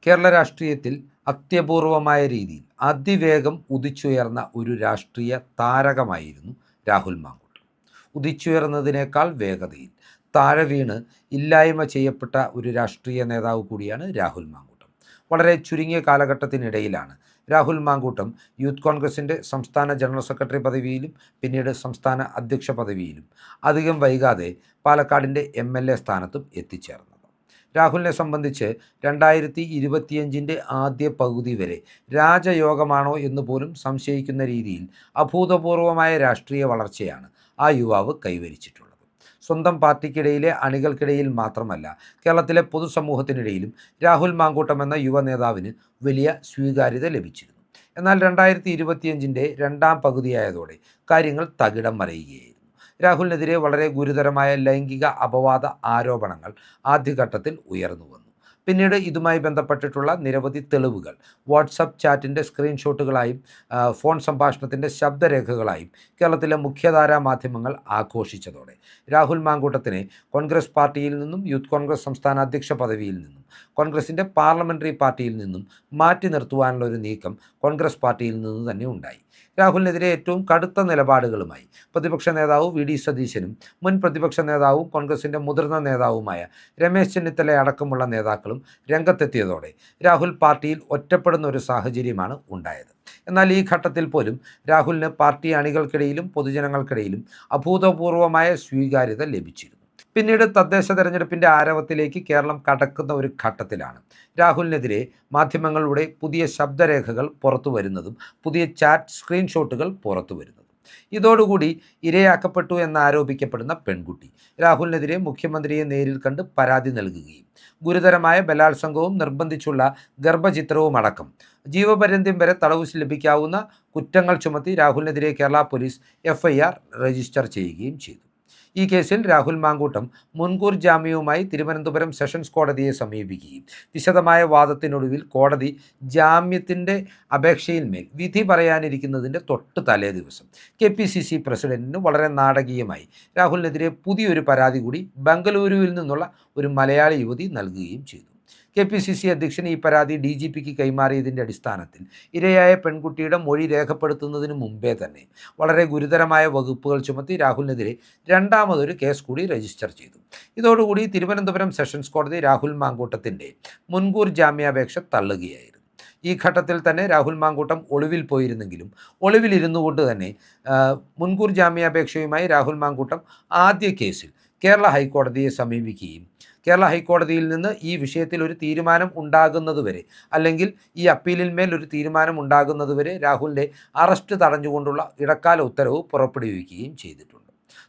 കേരള രാഷ്ട്രീയത്തിൽ അത്യപൂർവമായ രീതിയിൽ അതിവേഗം ഉദിച്ചുയർന്ന ഒരു രാഷ്ട്രീയ താരകമായിരുന്നു രാഹുൽ മാങ്കൂട്ടം. ഉദിച്ചുയർന്നതിനേക്കാൾ വേഗതയിൽ താഴെ വീണ് ഇല്ലായ്മ ചെയ്യപ്പെട്ട ഒരു രാഷ്ട്രീയ നേതാവ് കൂടിയാണ് രാഹുൽ മാങ്കൂട്ടം. വളരെ ചുരുങ്ങിയ കാലഘട്ടത്തിനിടയിലാണ് രാഹുൽ മാങ്കൂട്ടം യൂത്ത് കോൺഗ്രസിൻ്റെ സംസ്ഥാന ജനറൽ സെക്രട്ടറി പദവിയിലും പിന്നീട് സംസ്ഥാന അധ്യക്ഷ പദവിയിലും അധികം വൈകാതെ പാലക്കാടിൻ്റെ MLA സ്ഥാനത്തും എത്തിച്ചേർന്നത്. രാഹുലിനെ സംബന്ധിച്ച് 2025 ആദ്യ പകുതി വരെ രാജയോഗമാണോ എന്ന് പോലും സംശയിക്കുന്ന രീതിയിൽ അഭൂതപൂർവമായ രാഷ്ട്രീയ വളർച്ചയാണ് ആ യുവാവ് കൈവരിച്ചിട്ടുള്ളത്. സ്വന്തം പാർട്ടിക്കിടയിലെ അണികൾക്കിടയിൽ മാത്രമല്ല, കേരളത്തിലെ പൊതുസമൂഹത്തിനിടയിലും രാഹുൽ മാങ്കൂട്ടം എന്ന യുവ നേതാവിന് വലിയ സ്വീകാര്യത ലഭിച്ചിരുന്നു. എന്നാൽ 2025 രണ്ടാം പകുതിയായതോടെ കാര്യങ്ങൾ തകിടം മറിയുകയായിരുന്നു. രാഹുലിനെതിരെ വളരെ ഗുരുതരമായ ലൈംഗിക അപവാദ ആരോപണങ്ങൾ ആദ്യഘട്ടത്തിൽ ഉയർന്നു വന്നു. പിന്നീട് ഇതുമായി ബന്ധപ്പെട്ടിട്ടുള്ള നിരവധി തെളിവുകൾ വാട്സപ്പ് ചാറ്റിൻ്റെ സ്ക്രീൻഷോട്ടുകളായും ഫോൺ സംഭാഷണത്തിൻ്റെ ശബ്ദരേഖകളായും കേരളത്തിലെ മുഖ്യധാരാ മാധ്യമങ്ങൾ ആഘോഷിച്ചതോടെ രാഹുൽ മാങ്കൂട്ടത്തിനെ കോൺഗ്രസ് പാർട്ടിയിൽ നിന്നും യൂത്ത് കോൺഗ്രസ് സംസ്ഥാന അധ്യക്ഷ പദവിയിൽ നിന്നും കോൺഗ്രസിൻ്റെ പാർലമെൻ്ററി പാർട്ടിയിൽ നിന്നും മാറ്റി നിർത്തുവാനുള്ള ഒരു നീക്കം കോൺഗ്രസ് പാർട്ടിയിൽ നിന്ന് തന്നെ ഉണ്ടായി. രാഹുലിനെതിരെ ഏറ്റവും കടുത്ത നിലപാടുകളുമായി പ്രതിപക്ഷ നേതാവ് VD സതീശനും മുൻ പ്രതിപക്ഷ നേതാവും കോൺഗ്രസിൻ്റെ മുതിർന്ന നേതാവുമായ രമേശ് ചെന്നിത്തല അടക്കമുള്ള നേതാക്കളും രംഗത്തെത്തിയതോടെ രാഹുൽ പാർട്ടിയിൽ ഒറ്റപ്പെടുന്ന ഒരു സാഹചര്യമാണ് ഉണ്ടായത്. എന്നാൽ ഈ ഘട്ടത്തിൽ പോലും രാഹുലിന് പാർട്ടി അണികൾക്കിടയിലും പൊതുജനങ്ങൾക്കിടയിലും അഭൂതപൂർവമായ സ്വീകാര്യത ലഭിച്ചിരുന്നു. പിന്നീട് തദ്ദേശ തെരഞ്ഞെടുപ്പിൻ്റെ ആരവത്തിലേക്ക് കേരളം കടക്കുന്ന ഒരു ഘട്ടത്തിലാണ് രാഹുലിനെതിരെ മാധ്യമങ്ങളുടെ പുതിയ ശബ്ദരേഖകൾ പുറത്തു വരുന്നതും പുതിയ ചാറ്റ് സ്ക്രീൻഷോട്ടുകൾ പുറത്തു വരുന്നതും. ഇതോടുകൂടി ഇരയാക്കപ്പെട്ടു എന്നാരോപിക്കപ്പെടുന്ന പെൺകുട്ടി രാഹുലിനെതിരെ മുഖ്യമന്ത്രിയെ നേരിൽ കണ്ട് പരാതി നൽകുകയും ഗുരുതരമായ ബലാത്സംഗവും നിർബന്ധിച്ചുള്ള ഗർഭചിത്രവും അടക്കം ജീവപര്യന്തം വരെ തടവ് ലഭിക്കാവുന്ന കുറ്റങ്ങൾ ചുമത്തി രാഹുലിനെതിരെ കേരള പോലീസ് FIR രജിസ്റ്റർ ചെയ്യുകയും ചെയ്തു. ഈ കേസിൽ രാഹുൽ മാങ്കൂട്ടം മുൻകൂർ ജാമ്യവുമായി തിരുവനന്തപുരം സെഷൻസ് കോടതിയെ സമീപിക്കുകയും വിശദമായ വാദത്തിനൊടുവിൽ കോടതി ജാമ്യത്തിൻ്റെ അപേക്ഷയിന്മേൽ വിധി പറയാനിരിക്കുന്നതിൻ്റെ തൊട്ട് തലേ ദിവസം KPCC പ്രസിഡന്റിന് വളരെ നാടകീയമായി രാഹുലിനെതിരെ പുതിയൊരു പരാതി കൂടി ബംഗളൂരുവിൽ നിന്നുള്ള ഒരു മലയാളി യുവതി നൽകുകയും ചെയ്തു. KPCC അധ്യക്ഷൻ ഈ പരാതി DGPക്ക് കൈമാറിയതിൻ്റെ അടിസ്ഥാനത്തിൽ ഇരയായ പെൺകുട്ടിയുടെ മൊഴി രേഖപ്പെടുത്തുന്നതിന് മുമ്പേ തന്നെ വളരെ ഗുരുതരമായ വകുപ്പുകൾ ചുമത്തി രാഹുലിനെതിരെ രണ്ടാമതൊരു കേസ് കൂടി രജിസ്റ്റർ ചെയ്തു. ഇതോടുകൂടി തിരുവനന്തപുരം സെഷൻസ് കോടതി രാഹുൽ മാങ്കൂട്ടത്തിൻ്റെ മുൻകൂർ ജാമ്യാപേക്ഷ തള്ളുകയായിരുന്നു. ഈ ഘട്ടത്തിൽ തന്നെ രാഹുൽ മാങ്കൂട്ടം ഒളിവിൽ പോയിരുന്നെങ്കിലും ഒളിവിലിരുന്നു കൊണ്ട് തന്നെ മുൻകൂർ ജാമ്യാപേക്ഷയുമായി രാഹുൽ മാങ്കൂട്ടം ആദ്യ കേസിൽ കേരള ഹൈക്കോടതിയെ സമീപിക്കുകയും കേരള ഹൈക്കോടതിയിൽ നിന്ന് ഈ വിഷയത്തിൽ ഒരു തീരുമാനം ഉണ്ടാകുന്നതുവരെ അല്ലെങ്കിൽ ഈ അപ്പീലിന്മേൽ ഒരു തീരുമാനം ഉണ്ടാകുന്നതുവരെ രാഹുലിൻ്റെ അറസ്റ്റ് തടഞ്ഞുകൊണ്ടുള്ള ഇടക്കാല ഉത്തരവ് പുറപ്പെടുവിക്കുകയും ചെയ്തിട്ടുണ്ട്.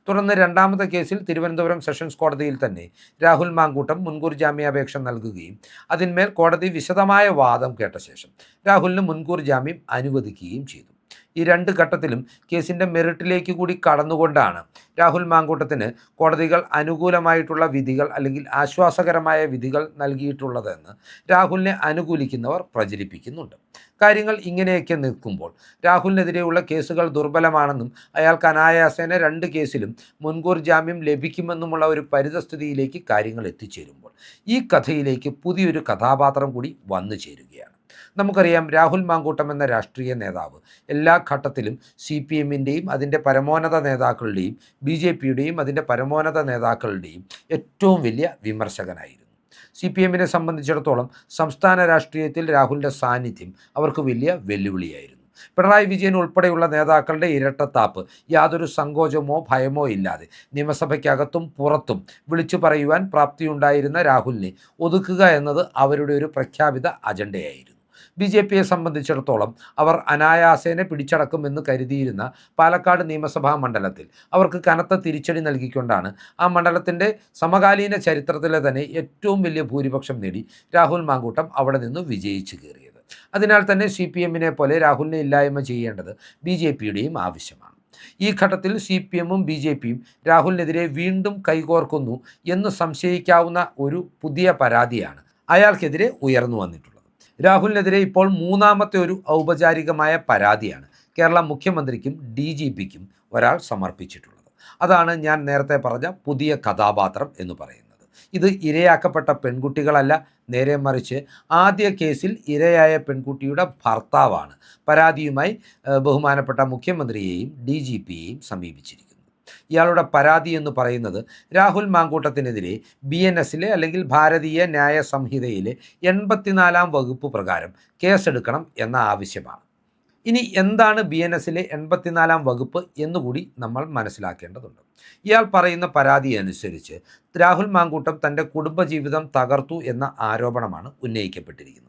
തുടർന്ന് രണ്ടാമത്തെ കേസിൽ തിരുവനന്തപുരം സെഷൻസ് കോടതിയിൽ തന്നെ രാഹുൽ മാങ്കൂട്ടം മുൻകൂർ ജാമ്യാപേക്ഷ നൽകുകയും അതിന്മേൽ കോടതി വിശദമായ വാദം കേട്ട ശേഷം രാഹുലിന് മുൻകൂർ ജാമ്യം അനുവദിക്കുകയും ചെയ്തു. ഈ രണ്ട് ഘട്ടത്തിലും കേസിൻ്റെ മെറിറ്റിലേക്ക് കൂടി കടന്നുകൊണ്ടാണ് രാഹുൽ മാങ്കൂട്ടത്തിന് കോടതികൾ അനുകൂലമായിട്ടുള്ള വിധികൾ അല്ലെങ്കിൽ ആശ്വാസകരമായ വിധികൾ നൽകിയിട്ടുള്ളതെന്ന് രാഹുലിനെ അനുകൂലിക്കുന്നവർ പ്രചരിപ്പിക്കുന്നുണ്ട്. കാര്യങ്ങൾ ഇങ്ങനെയൊക്കെ നിൽക്കുമ്പോൾ രാഹുലിനെതിരെയുള്ള കേസുകൾ ദുർബലമാണെന്നും അയാൾക്ക് അനായാസേന 2 കേസിലും മുൻകൂർ ജാമ്യം ലഭിക്കുമെന്നുമുള്ള ഒരു പരിതസ്ഥിതിയിലേക്ക് കാര്യങ്ങൾ എത്തിച്ചേരുമ്പോൾ ഈ കഥയിലേക്ക് പുതിയൊരു കഥാപാത്രം കൂടി വന്നു ചേരുകയാണ്. നമുക്കറിയാം, രാഹുൽ മാങ്കൂട്ടം എന്ന രാഷ്ട്രീയ നേതാവ് എല്ലാ ഘട്ടത്തിലും CPMൻ്റെയും അതിൻ്റെ പരമോന്നത നേതാക്കളുടെയും BJPയുടെയും അതിൻ്റെ പരമോന്നത നേതാക്കളുടെയും ഏറ്റവും വലിയ വിമർശകനായിരുന്നു. CPMനെ സംബന്ധിച്ചിടത്തോളം സംസ്ഥാന രാഷ്ട്രീയത്തിൽ രാഹുലിൻ്റെ സാന്നിധ്യം അവർക്ക് വലിയ വെല്ലുവിളിയായിരുന്നു. പിണറായി വിജയൻ ഉൾപ്പെടെയുള്ള നേതാക്കളുടെ ഇരട്ടത്താപ്പ് യാതൊരു സങ്കോചമോ ഭയമോ ഇല്ലാതെ നിയമസഭയ്ക്കകത്തും പുറത്തും വിളിച്ചു പറയുവാൻ പ്രാപ്തിയുണ്ടായിരുന്ന രാഹുലിനെ ഒതുക്കുക എന്നത് അവരുടെ ഒരു പ്രഖ്യാപിത അജണ്ടയായിരുന്നു. BJPയെ സംബന്ധിച്ചിടത്തോളം അവർ അനായാസേന പിടിച്ചടക്കുമെന്ന് കരുതിയിരുന്ന പാലക്കാട് നിയമസഭാ മണ്ഡലത്തിൽ അവർക്ക് കനത്ത തിരിച്ചടി നൽകിക്കൊണ്ടാണ് ആ മണ്ഡലത്തിൻ്റെ സമകാലീന ചരിത്രത്തിലെ തന്നെ ഏറ്റവും വലിയ ഭൂരിപക്ഷം നേടി രാഹുൽ മാങ്കൂട്ടം അവിടെ നിന്ന് വിജയിച്ചു കയറിയത്. അതിനാൽ തന്നെ CPMനെ പോലെ രാഹുലിനെ ഇല്ലായ്മ ചെയ്യേണ്ടത് BJPയുടെയും ആവശ്യമാണ്. ഈ ഘട്ടത്തിൽ CPMും BJPയും രാഹുലിനെതിരെ വീണ്ടും കൈകോർക്കുന്നു എന്ന് സംശയിക്കാവുന്ന ഒരു പുതിയ പരാതിയാണ് അയാൾക്കെതിരെ ഉയർന്നു വന്നിട്ടുള്ളത്. രാഹുലിനെതിരെ ഇപ്പോൾ മൂന്നാമത്തെ ഒരു ഔപചാരികമായ പരാതിയാണ് കേരള മുഖ്യമന്ത്രിക്കും DGPക്കും ഒരാൾ സമർപ്പിച്ചിട്ടുള്ളത്. അതാണ് ഞാൻ നേരത്തെ പറഞ്ഞ പുതിയ കഥാപാത്രം എന്ന് പറയുന്നത്. ഇത് ഇരയാക്കപ്പെട്ട പെൺകുട്ടികളല്ല, നേരെ മറിച്ച് ആദ്യ കേസിൽ ഇരയായ പെൺകുട്ടിയുടെ ഭർത്താവാണ് പരാതിയുമായി ബഹുമാനപ്പെട്ട മുഖ്യമന്ത്രിയെയും DGPയെയും സമീപിച്ചിരിക്കുന്നത്. ഇയാളുടെ പരാതി എന്ന് പറയുന്നത് രാഹുൽ മാങ്കൂട്ടത്തിനെതിരെ BNSലെ അല്ലെങ്കിൽ ഭാരതീയ ന്യായ സംഹിതയിലെ 84-ാം വകുപ്പ് പ്രകാരം കേസെടുക്കണം എന്ന ആവശ്യമാണ്. ഇനി എന്താണ് BNSലെ 84-ാം വകുപ്പ് എന്നുകൂടി നമ്മൾ മനസ്സിലാക്കേണ്ടതുണ്ട്. ഇയാൾ പറയുന്ന പരാതി അനുസരിച്ച് രാഹുൽ മാങ്കൂട്ടം തൻ്റെ കുടുംബജീവിതം തകർത്തു എന്ന ആരോപണമാണ് ഉന്നയിക്കപ്പെട്ടിരിക്കുന്നത്.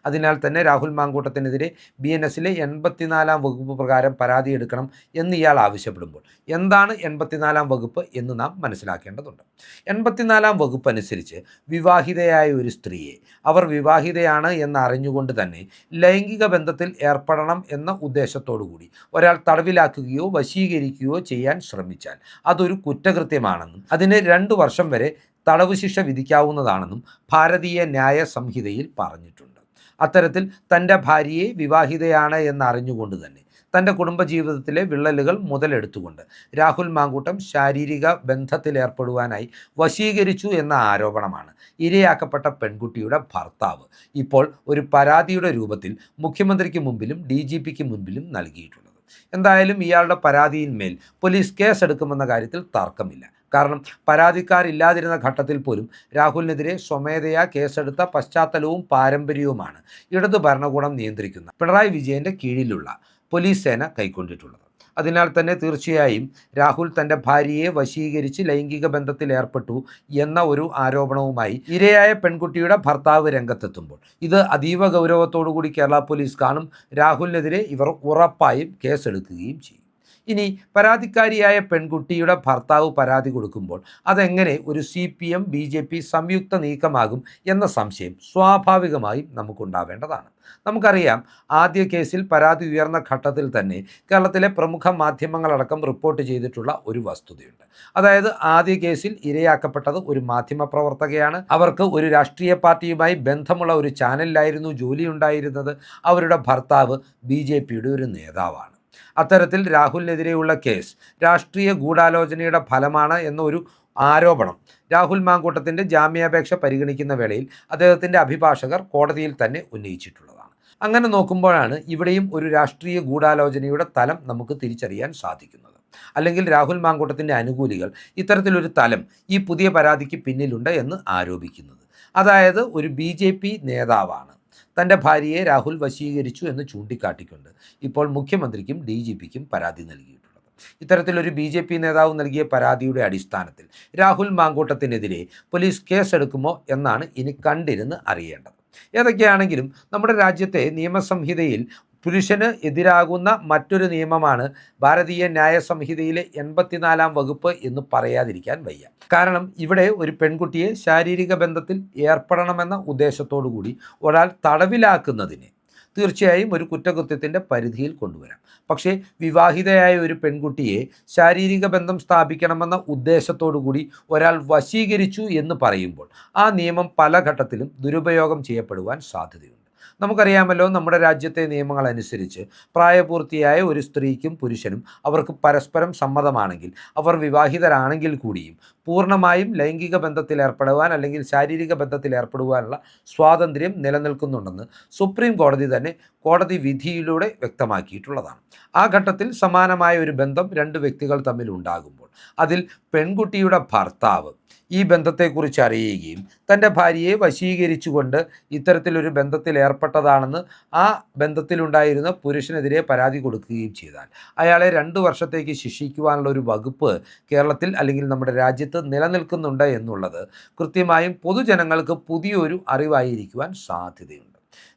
അതിനാൽ തന്നെ രാഹുൽ മാങ്കൂട്ടത്തിനെതിരെ BNSലെ 84-ാം വകുപ്പ് പ്രകാരം പരാതി എടുക്കണം എന്ന് ഇയാൾ ആവശ്യപ്പെടുമ്പോൾ എന്താണ് 84-ാം വകുപ്പ് എന്ന് നാം മനസ്സിലാക്കേണ്ടതുണ്ട്. 84-ാം വകുപ്പ് അനുസരിച്ച് വിവാഹിതയായ ഒരു സ്ത്രീയെ അവർ വിവാഹിതയാണ് എന്നറിഞ്ഞുകൊണ്ട് തന്നെ ലൈംഗിക ബന്ധത്തിൽ ഏർപ്പെടണം എന്ന ഉദ്ദേശത്തോടുകൂടി ഒരാൾ തടവിലാക്കുകയോ വശീകരിക്കുകയോ ചെയ്യാൻ ശ്രമിച്ചാൽ അതൊരു കുറ്റകൃത്യമാണെന്നും അതിന് 2 വർഷം വരെ തടവ് ശിക്ഷ വിധിക്കാവുന്നതാണെന്നും ഭാരതീയ ന്യായ സംഹിതയിൽ പറഞ്ഞിട്ടുണ്ട്. അത്തരത്തിൽ തൻ്റെ ഭാര്യയെ വിവാഹിതയാണ് എന്നറിഞ്ഞുകൊണ്ട് തന്നെ തൻ്റെ കുടുംബജീവിതത്തിലെ വിള്ളലുകൾ മുതലെടുത്തുകൊണ്ട് രാഹുൽ മാങ്കൂട്ടം ശാരീരിക ബന്ധത്തിലേർപ്പെടുവാനായി വശീകരിച്ചു എന്ന ആരോപണമാണ് ഇരയാക്കപ്പെട്ട പെൺകുട്ടിയുടെ ഭർത്താവ് ഇപ്പോൾ ഒരു പരാതിയുടെ രൂപത്തിൽ മുഖ്യമന്ത്രിക്ക് മുമ്പിലും DGPക്ക് മുൻപിലും നൽകിയിട്ടുള്ളത്. എന്തായാലും ഇയാളുടെ പരാതിയിന്മേൽ പോലീസ് കേസെടുക്കുമെന്ന കാര്യത്തിൽ തർക്കമില്ല. കാരണം പരാതിക്കാരില്ലാതിരുന്ന ഘട്ടത്തിൽ പോലും രാഹുലിനെതിരെ സ്വമേധയാ കേസെടുത്ത പശ്ചാത്തലവും പാരമ്പര്യവുമാണ് ഇടതു ഭരണകൂടം നിയന്ത്രിക്കുന്ന പിണറായി വിജയൻ്റെ കീഴിലുള്ള പോലീസ് സേന കൈക്കൊണ്ടിട്ടുള്ളത്. അതിനാൽ തന്നെ തീർച്ചയായും രാഹുൽ തൻ്റെ ഭാര്യയെ വശീകരിച്ച് ലൈംഗിക ബന്ധത്തിൽ ഏർപ്പെട്ടു എന്ന ഒരു ആരോപണവുമായി ഇരയായ പെൺകുട്ടിയുടെ ഭർത്താവ് രംഗത്തെത്തുമ്പോൾ ഇത് അതീവ ഗൗരവത്തോടുകൂടി കേരള പോലീസ് കാണും. രാഹുലിനെതിരെ ഇവർ ഉറപ്പായും കേസെടുക്കുകയും ചെയ്യും. ഇനി പരാതിക്കാരിയായ പെൺകുട്ടിയുടെ ഭർത്താവ് പരാതി കൊടുക്കുമ്പോൾ അതെങ്ങനെ ഒരു CPM BJP സംയുക്ത നീക്കമാകും എന്ന സംശയം സ്വാഭാവികമായും നമുക്കുണ്ടാവേണ്ടതാണ്. നമുക്കറിയാം, ആദ്യ കേസിൽ പരാതി ഉയർന്ന ഘട്ടത്തിൽ തന്നെ കേരളത്തിലെ പ്രമുഖ മാധ്യമങ്ങളടക്കം റിപ്പോർട്ട് ചെയ്തിട്ടുള്ള ഒരു വസ്തുതയുണ്ട്. അതായത് ആദ്യ കേസിൽ ഇരയാക്കപ്പെട്ടത് ഒരു മാധ്യമപ്രവർത്തകയാണ്. അവർക്ക് ഒരു രാഷ്ട്രീയ പാർട്ടിയുമായി ബന്ധമുള്ള ഒരു ചാനലിലായിരുന്നു ജോലി ഉണ്ടായിരുന്നത്. അവരുടെ ഭർത്താവ് BJPയുടെ ഒരു നേതാവാണ്. അത്തരത്തിൽ രാഹുലിനെതിരെയുള്ള കേസ് രാഷ്ട്രീയ ഗൂഢാലോചനയുടെ ഫലമാണ് എന്നൊരു ആരോപണം രാഹുൽ മാങ്കൂട്ടത്തിൻ്റെ ജാമ്യാപേക്ഷ പരിഗണിക്കുന്ന വേളയിൽ അദ്ദേഹത്തിൻ്റെ അഭിഭാഷകർ കോടതിയിൽ തന്നെ ഉന്നയിച്ചിട്ടുള്ളതാണ്. അങ്ങനെ നോക്കുമ്പോഴാണ് ഇവിടെയും ഒരു രാഷ്ട്രീയ ഗൂഢാലോചനയുടെ തലം നമുക്ക് തിരിച്ചറിയാൻ സാധിക്കുന്നത്. അല്ലെങ്കിൽ രാഹുൽ മാങ്കൂട്ടത്തിൻ്റെ അനുകൂലികൾ ഇത്തരത്തിലൊരു തലം ഈ പുതിയ പരാതിക്ക് പിന്നിലുണ്ട് എന്ന് ആരോപിക്കുന്നത്. അതായത് ഒരു BJP നേതാവാണ് തൻ്റെ ഭാര്യയെ രാഹുൽ വശീകരിച്ചു എന്ന് ചൂണ്ടിക്കാട്ടിക്കൊണ്ട് ഇപ്പോൾ മുഖ്യമന്ത്രിക്കും DGPക്കും പരാതി നൽകിയിട്ടുള്ളത്. ഇത്തരത്തിലൊരു BJP നേതാവ് നൽകിയ പരാതിയുടെ അടിസ്ഥാനത്തിൽ രാഹുൽ മാങ്കൂട്ടത്തിനെതിരെ പോലീസ് കേസെടുക്കുമോ എന്നാണ് ഇനി കണ്ടിരുന്ന് അറിയേണ്ടത്. ഏതൊക്കെയാണെങ്കിലും നമ്മുടെ രാജ്യത്തെ നിയമസംഹിതയിൽ പുരുഷന് എതിരാകുന്ന മറ്റൊരു നിയമമാണ് ഭാരതീയ ന്യായ സംഹിതയിലെ 84-ാം വകുപ്പ് എന്ന് പറയാതിരിക്കാൻ വയ്യ. കാരണം ഇവിടെ ഒരു പെൺകുട്ടിയെ ശാരീരിക ബന്ധത്തിൽ ഏർപ്പെടണമെന്ന ഉദ്ദേശത്തോടു കൂടി ഒരാൾ തടവിലാക്കുന്നതിന് തീർച്ചയായും ഒരു കുറ്റകൃത്യത്തിൻ്റെ പരിധിയിൽ കൊണ്ടുവരാം. പക്ഷേ വിവാഹിതയായ ഒരു പെൺകുട്ടിയെ ശാരീരിക ബന്ധം സ്ഥാപിക്കണമെന്ന ഉദ്ദേശത്തോടു കൂടി ഒരാൾ വശീകരിച്ചു എന്ന് പറയുമ്പോൾ ആ നിയമം പല ഘട്ടത്തിലും ദുരുപയോഗം ചെയ്യപ്പെടുവാൻ സാധ്യതയുണ്ട്. നമുക്കറിയാമല്ലോ, നമ്മുടെ രാജ്യത്തെ നിയമങ്ങൾ അനുസരിച്ച് പ്രായപൂർത്തിയായ ഒരു സ്ത്രീക്കും പുരുഷനും അവർക്ക് പരസ്പരം സമ്മതമാണെങ്കിൽ അവർ വിവാഹിതരാണെങ്കിൽ കൂടിയും പൂർണ്ണമായും ലൈംഗിക ബന്ധത്തിൽ ഏർപ്പെടുവാൻ അല്ലെങ്കിൽ ശാരീരിക ബന്ധത്തിൽ ഏർപ്പെടുവാനുള്ള സ്വാതന്ത്ര്യം നിലനിൽക്കുന്നുണ്ടെന്ന് സുപ്രീം കോടതി തന്നെ കോടതി വിധിയിലൂടെ വ്യക്തമാക്കിയിട്ടുള്ളതാണ്. ആ ഘട്ടത്തിൽ സമാനമായ ഒരു ബന്ധം 2 വ്യക്തികൾ തമ്മിൽ ഉണ്ടാകുമ്പോൾ അതിൽ പെൺകുട്ടിയുടെ ഭർത്താവ് ഈ ബന്ധത്തെക്കുറിച്ച് അറിയുകയും തൻ്റെ ഭാര്യയെ വശീകരിച്ചുകൊണ്ട് ഇത്തരത്തിലൊരു ബന്ധത്തിൽ ഏർപ്പെട്ടതാണെന്ന് ആ ബന്ധത്തിലുണ്ടായിരുന്ന പുരുഷനെതിരെ പരാതി കൊടുക്കുകയും ചെയ്താൽ അയാളെ 2 വർഷത്തേക്ക് ശിക്ഷിക്കുവാനുള്ള ഒരു വകുപ്പ് കേരളത്തിൽ അല്ലെങ്കിൽ നമ്മുടെ രാജ്യത്ത് നിലനിൽക്കുന്നുണ്ട് എന്നുള്ളത് കൃത്യമായും പൊതുജനങ്ങൾക്ക് പുതിയൊരു അറിവായിരിക്കുവാൻ സാധ്യതയുണ്ട്.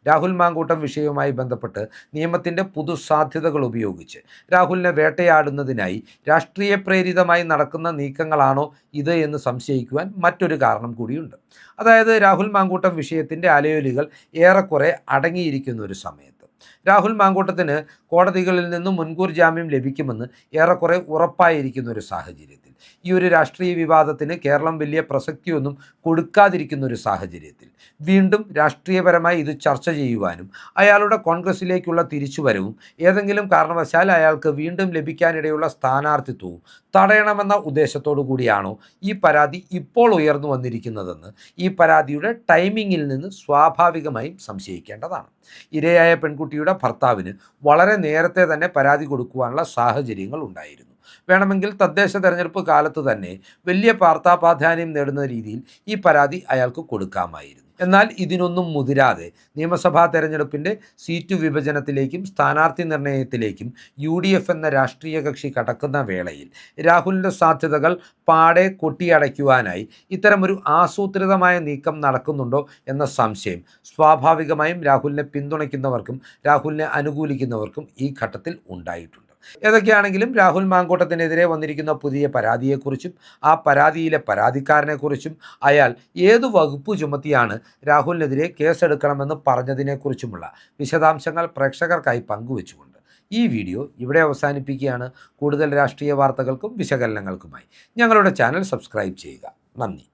രാഹുൽ മാങ്കൂട്ടം വിഷയവുമായി ബന്ധപ്പെട്ട് നിയമത്തിൻ്റെ പുതുസാധ്യതകൾ ഉപയോഗിച്ച് രാഹുലിനെ വേട്ടയാടുന്നതിനായി രാഷ്ട്രീയ പ്രേരിതമായി നടക്കുന്ന നീക്കങ്ങളാണോ ഇത് എന്ന് സംശയിക്കുവാൻ മറ്റൊരു കാരണം കൂടിയുണ്ട്. അതായത് രാഹുൽ മാങ്കൂട്ടം വിഷയത്തിൻ്റെ അലയൊലികൾ ഏറെക്കുറെ അടങ്ങിയിരിക്കുന്ന ഒരു സമയത്ത് രാഹുൽ മാങ്കൂട്ടത്തിന് കോടതികളിൽ നിന്നും മുൻകൂർ ജാമ്യം ലഭിക്കുമെന്ന് ഏറെക്കുറെ ഉറപ്പായിരിക്കുന്ന ഒരു സാഹചര്യത്തിൽ, ഈ ഒരു രാഷ്ട്രീയ വിവാദത്തിന് കേരളം വലിയ പ്രസക്തിയൊന്നും കൊടുക്കാതിരിക്കുന്ന ഒരു സാഹചര്യത്തിൽ വീണ്ടും രാഷ്ട്രീയപരമായി ഇത് ചർച്ച ചെയ്യുവാനും അയാളുടെ കോൺഗ്രസിലേക്കുള്ള തിരിച്ചുവരവും ഏതെങ്കിലും കാരണവശാൽ അയാൾക്ക് വീണ്ടും ലഭിക്കാനിടയുള്ള സ്ഥാനാർത്ഥിത്വവും തടയണമെന്ന ഉദ്ദേശത്തോടു കൂടിയാണോ ഈ പരാതി ഇപ്പോൾ ഉയർന്നു വന്നിരിക്കുന്നതെന്ന് ഈ പരാതിയുടെ ടൈമിങ്ങിൽ നിന്ന് സ്വാഭാവികമായും സംശയിക്കേണ്ടതാണ്. ഇരയായ പെൺകുട്ടിയുടെ ഭർത്താവിന് വളരെ നേരത്തെ തന്നെ പരാതി കൊടുക്കുവാനുള്ള സാഹചര്യങ്ങൾ ഉണ്ടായിരുന്നു. വേണമെങ്കിൽ തദ്ദേശ തെരഞ്ഞെടുപ്പ് കാലത്ത് തന്നെ വലിയ വാർത്താ പ്രാധാന്യം നേടുന്ന രീതിയിൽ ഈ പരാതി അയാൾക്ക് കൊടുക്കാമായിരുന്നു. എന്നാൽ ഇതിനൊന്നും മുതിരാതെ നിയമസഭാ തെരഞ്ഞെടുപ്പിൻ്റെ സീറ്റ് വിഭജനത്തിലേക്കും സ്ഥാനാർത്ഥി നിർണയത്തിലേക്കും UDF എന്ന രാഷ്ട്രീയ കക്ഷി കടക്കുന്ന വേളയിൽ രാഹുലിൻ്റെ സാധ്യതകൾ പാടെ കൊട്ടിയടയ്ക്കുവാനായി ഇത്തരമൊരു ആസൂത്രിതമായ നീക്കം നടക്കുന്നുണ്ടോ എന്ന സംശയം സ്വാഭാവികമായും രാഹുലിനെ പിന്തുണയ്ക്കുന്നവർക്കും രാഹുലിനെ അനുകൂലിക്കുന്നവർക്കും ഈ ഘട്ടത്തിൽ ഉണ്ടായിട്ടുണ്ട്. ഏതൊക്കെയാണെങ്കിലും രാഹുൽ മാങ്കൂട്ടത്തിനെതിരെ വന്നിരിക്കുന്ന പുതിയ പരാതിയെക്കുറിച്ചും ആ പരാതിയിലെ പരാതിക്കാരനെക്കുറിച്ചും അയാൾ ഏതു വകുപ്പ് ചുമത്തിയാണ് രാഹുലിനെതിരെ കേസെടുക്കണമെന്ന് പറഞ്ഞതിനെക്കുറിച്ചുമുള്ള വിശദാംശങ്ങൾ പ്രേക്ഷകർക്കായി പങ്കുവെച്ചുകൊണ്ട് ഈ വീഡിയോ ഇവിടെ അവസാനിപ്പിക്കുകയാണ്. കൂടുതൽ രാഷ്ട്രീയ വാർത്തകൾക്കും വിശകലനങ്ങൾക്കുമായി ഞങ്ങളുടെ ചാനൽ സബ്സ്ക്രൈബ് ചെയ്യുക. നന്ദി.